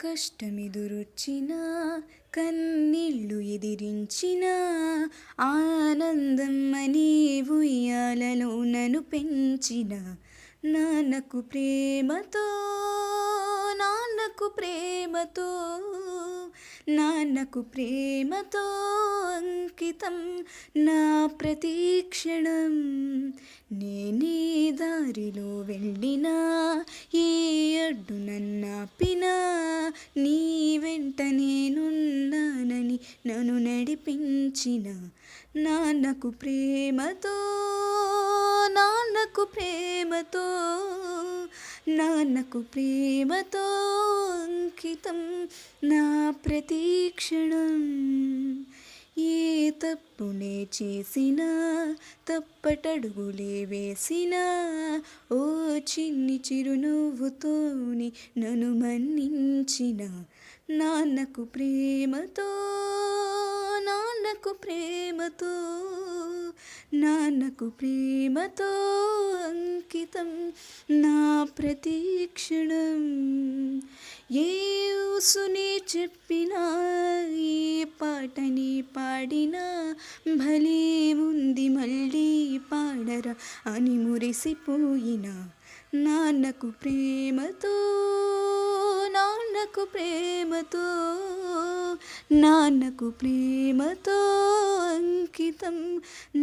కష్టమెదురొచ్చినా కన్నీళ్ళు ఎదిరించినా ఆనందం అనే ఉయ్యాలలో నన్ను పెంచిన నాన్నకు ప్రేమతో నాన్నకు ప్రేమతో నాన్నకు ప్రేమతో అంకితం నా ప్రతీక్షణం. నేనే దారిలో వెళ్ళినా ఏ అడ్డు నన్నాపినా నీ వెంట నేనున్నానని నన్ను నడిపించిన నాన్నకు ప్రేమతో నాన్నకు ప్రేమతో నాన్నకు ప్రేమతో అంకితం నా ప్రతీక్షణం. ఏ తప్పునే చేసినా తప్పటడుగులే వేసినా ఓ చిన్ని చిరునవ్వుతోని నన్ను మన్నించిన నాన్నకు ప్రేమతో నాన్నకు ప్రేమతో నాన్నకు ప్రేమతో అంకితం నా ప్రతీక్షణం. ఏ ఊసుని చెప్పినా ఏ పాటని పాడినా భలే ఉంది మళ్ళీ పాడరా అని మురిసిపోయిన నాన్నకు ప్రేమతో నాన్నకు ప్రేమతో నాన్నకు ప్రేమతో అంకితం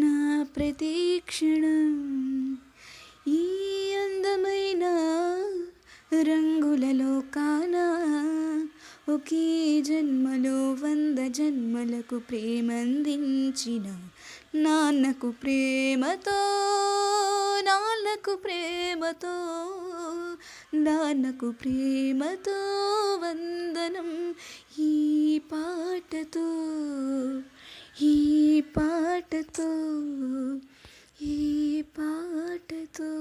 నా ప్రతీక్షణం. ఈ అందమైన రంగుల లోకాన ఒకే జన్మలో 100 జన్మలకు ప్రేమందించిన నాన్నకు ప్రేమతో నాన్నకు ప్రేమతో నాన్నకు ప్రేమతో వందనం. ఈ పాటతో ఈ పాటతో ఈ పాటతో